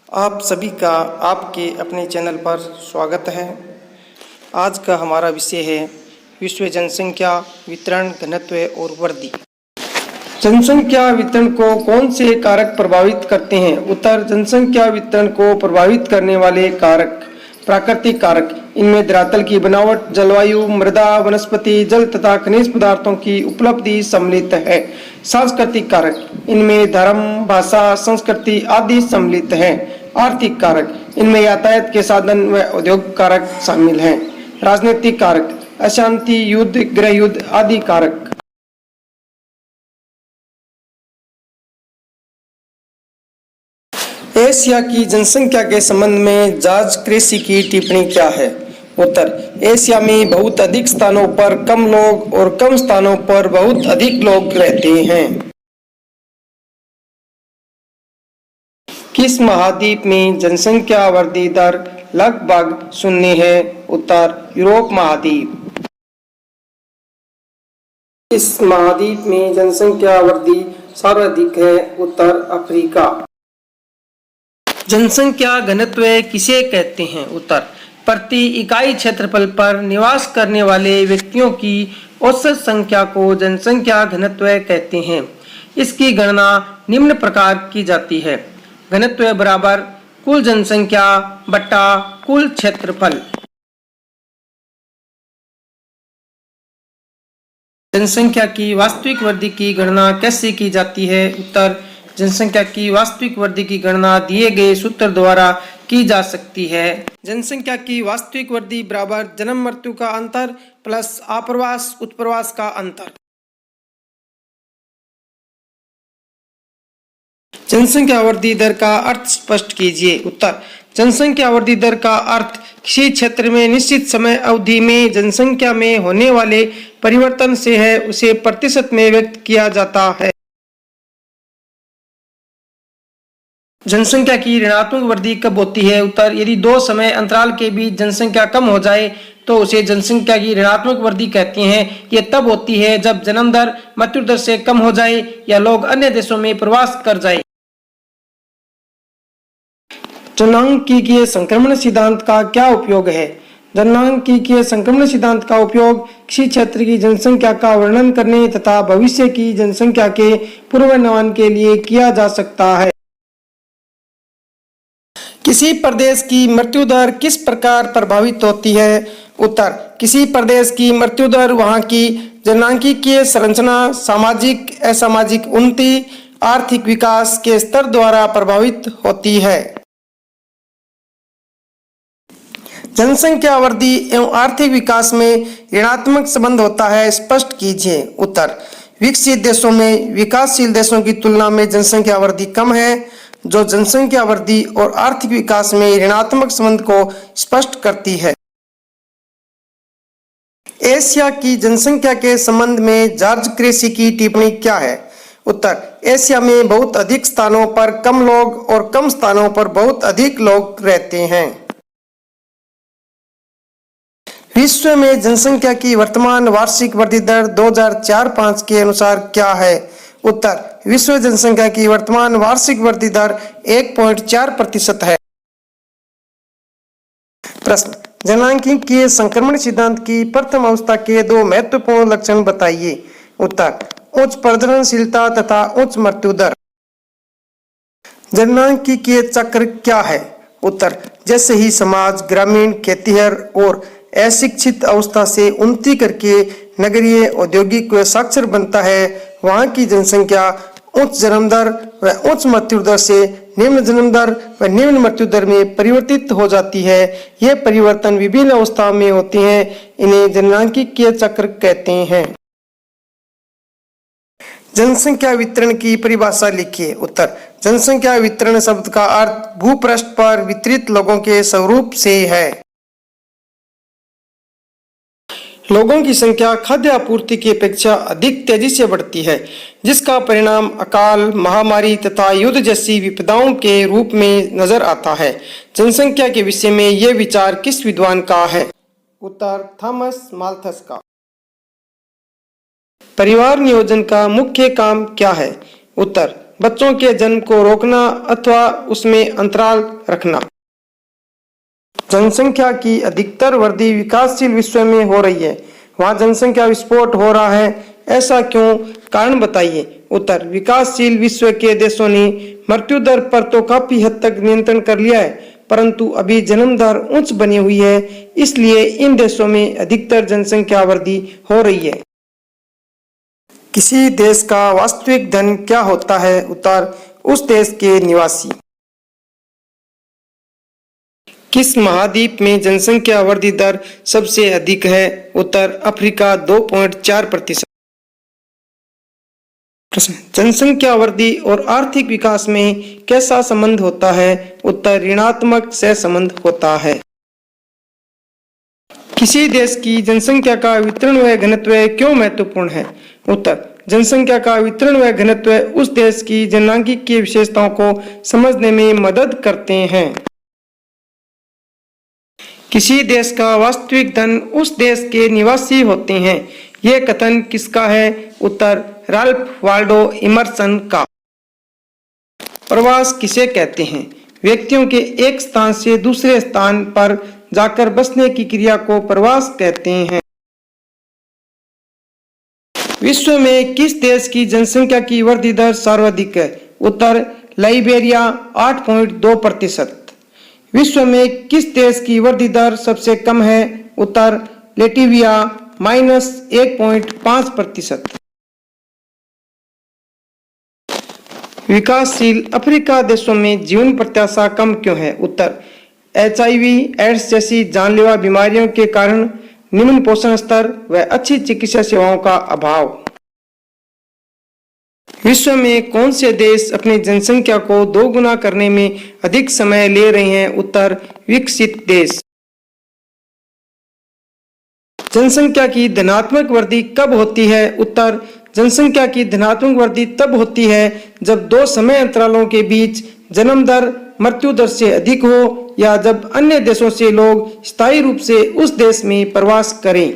आप सभी का आपके अपने चैनल पर स्वागत है। आज का हमारा विषय है विश्व जनसंख्या वितरण, घनत्व और वृद्धि। जनसंख्या वितरण को कौन से कारक प्रभावित करते हैं? उत्तर, जनसंख्या वितरण को प्रभावित करने वाले कारक प्राकृतिक कारक, इनमें धरातल की बनावट, जलवायु, मृदा, वनस्पति, जल तथा खनिज पदार्थों की उपलब्धि सम्मिलित है। सांस्कृतिक कारक, इनमें धर्म, भाषा, संस्कृति आदि सम्मिलित है। आर्थिक कारक, इनमें यातायात के साधन व उद्योग कारक शामिल हैं। राजनीतिक कारक, अशांति, युद्ध, गृह युद्ध आदि कारक। एशिया की जनसंख्या के संबंध में जॉर्ज क्रेसी की टिप्पणी क्या है? उत्तर, एशिया में बहुत अधिक स्थानों पर कम लोग और कम स्थानों पर बहुत अधिक लोग रहते हैं। किस महाद्वीप में जनसंख्या वृद्धि दर लगभग शून्य है? उत्तर, यूरोप महाद्वीप। इस महाद्वीप में जनसंख्या वृद्धि सर्वाधिक है? उत्तर, अफ्रीका। जनसंख्या घनत्व किसे कहते हैं? उत्तर, प्रति इकाई क्षेत्रफल पर निवास करने वाले व्यक्तियों की औसत संख्या को जनसंख्या घनत्व कहते हैं। इसकी गणना निम्न प्रकार की जाती है: घनत्व बराबर कुल जनसंख्या बटा कुल क्षेत्रफल। जनसंख्या की वास्तविक वृद्धि की गणना कैसे की जाती है? उत्तर, जनसंख्या की वास्तविक वृद्धि की गणना दिए गए सूत्र द्वारा की जा सकती है। जनसंख्या की वास्तविक वृद्धि बराबर जन्म मृत्यु का अंतर प्लस आप्रवास उत्प्रवास का अंतर। जनसंख्या वृद्धि दर का अर्थ स्पष्ट कीजिए। उत्तर, जनसंख्या वृद्धि दर का अर्थ किसी क्षेत्र में निश्चित समय अवधि में जनसंख्या में होने वाले परिवर्तन से है। उसे प्रतिशत में व्यक्त किया जाता है। जनसंख्या की ऋणात्मक वृद्धि कब होती है? उत्तर, यदि दो समय अंतराल के बीच जनसंख्या कम हो जाए तो उसे जनसंख्या की ऋणात्मक वृद्धि कहते हैं। यह तब होती है जब जन्म दर मृत्यु दर से कम हो जाए या लोग अन्य देशों में प्रवास कर जाए। जनसांख्यिकीय संक्रमण सिद्धांत का क्या उपयोग है? जनसांख्यिकीय संक्रमण सिद्धांत का उपयोग किसी क्षेत्र की जनसंख्या का वर्णन करने तथा भविष्य की जनसंख्या के पूर्वानुमान के लिए किया जा सकता है। किसी प्रदेश की मृत्यु दर किस प्रकार प्रभावित होती है? उत्तर, किसी प्रदेश की मृत्यु दर वहां की जनसांख्यिकीय संरचना, सामाजिक असामाजिक उन्नति, आर्थिक विकास के स्तर द्वारा प्रभावित होती है। जनसंख्या वृद्धि एवं आर्थिक विकास में ऋणात्मक संबंध होता है, स्पष्ट कीजिए। उत्तर, विकसित देशों में विकासशील देशों की तुलना में जनसंख्या वृद्धि कम है, जो जनसंख्या वृद्धि और आर्थिक विकास में ऋणात्मक संबंध को स्पष्ट करती है। एशिया की जनसंख्या के संबंध में जॉर्ज क्रेसी की टिप्पणी क्या है? उत्तर, एशिया में बहुत अधिक स्थानों पर कम लोग और कम स्थानों पर बहुत अधिक लोग रहते हैं। विश्व में जनसंख्या की वर्तमान वार्षिक वृद्धि दर 2004-05 के अनुसार क्या है? उत्तर, विश्व जनसंख्या की वर्तमान वार्षिक वृद्धि दर 1.4% है। प्रश्न, जनसांख्यिकीय संक्रमण सिद्धांत की प्रथम अवस्था के दो महत्वपूर्ण लक्षण बताइए। उत्तर, उच्च प्रजननशीलता तथा उच्च मृत्यु दर। जनसांख्यिकीय चक्र क्या है? उत्तर, जैसे ही समाज ग्रामीण, खेतीहर और अशिक्षित अवस्था से उन्नति करके नगरीय, औद्योगिक व साक्षर बनता है, वहां की जनसंख्या उच्च जन्म दर व उच्च मृत्यु दर से निम्न जन्म दर व निम्न मृत्यु दर में परिवर्तित हो जाती है। ये परिवर्तन विभिन्न अवस्थाओं में होते हैं। इन्हें जनसांख्यिकीय चक्र कहते हैं। जनसंख्या वितरण की परिभाषा लिखिए। उत्तर, जनसंख्या वितरण शब्द का अर्थ भूपृष्ठ पर वितरित लोगों के स्वरूप से है। लोगों की संख्या खाद्य आपूर्ति की अपेक्षा अधिक तेजी से बढ़ती है, जिसका परिणाम अकाल, महामारी तथा युद्ध जैसी विपदाओं के रूप में नजर आता है। जनसंख्या के विषय में यह विचार किस विद्वान का है? उत्तर, थॉमस माल्थस का। परिवार नियोजन का मुख्य काम क्या है? उत्तर, बच्चों के जन्म को रोकना अथवा उसमें अंतराल रखना। जनसंख्या की अधिकतर वृद्धि विकासशील विश्व में हो रही है, वहाँ जनसंख्या विस्फोट हो रहा है, ऐसा क्यों? कारण बताइए। उत्तर, विकासशील विश्व के देशों ने मृत्यु दर पर तो काफी हद तक नियंत्रण कर लिया है, परंतु अभी जन्म दर उच्च बनी हुई है, इसलिए इन देशों में अधिकतर जनसंख्या वृद्धि हो रही है। किसी देश का वास्तविक धन क्या होता है? उत्तर, उस देश के निवासी। किस महाद्वीप में जनसंख्या वृद्धि दर सबसे अधिक है? उत्तर, अफ्रीका 2.4%। प्रश्न, जनसंख्या वृद्धि और आर्थिक विकास में कैसा संबंध होता है? उत्तर, ऋणात्मक सहसंबंध होता है। किसी देश की जनसंख्या का वितरण व घनत्व क्यों महत्वपूर्ण है? उत्तर, जनसंख्या का वितरण व घनत्व उस देश की जनसांख्यिकीय विशेषताओं को समझने में मदद करते हैं। किसी देश का वास्तविक धन उस देश के निवासी होते हैं, यह कथन किसका है? उत्तर, राल्फ वाल्डो इमर्सन का। प्रवास किसे कहते हैं? व्यक्तियों के एक स्थान से दूसरे स्थान पर जाकर बसने की क्रिया को प्रवास कहते हैं। विश्व में किस देश की जनसंख्या की वृद्धि दर सर्वाधिक है? उत्तर, लाइबेरिया 8.2%। विश्व में किस देश की वृद्धि दर सबसे कम है? उत्तर, लेटिविया -1.5%। विकासशील अफ्रीका देशों में जीवन प्रत्याशा कम क्यों है? उत्तर, HIV, एड्स जैसी जानलेवा बीमारियों के कारण निम्न पोषण स्तर व अच्छी चिकित्सा सेवाओं का अभाव। विश्व में कौन से देश अपनी जनसंख्या को दोगुना करने में अधिक समय ले रहे हैं? उत्तर, विकसित देश। जनसंख्या की धनात्मक वृद्धि कब होती है? उत्तर, जनसंख्या की धनात्मक वृद्धि तब होती है जब दो समय अंतरालों के बीच जन्म दर मृत्यु दर से अधिक हो या जब अन्य देशों से लोग स्थायी रूप से उस देश में प्रवास करें।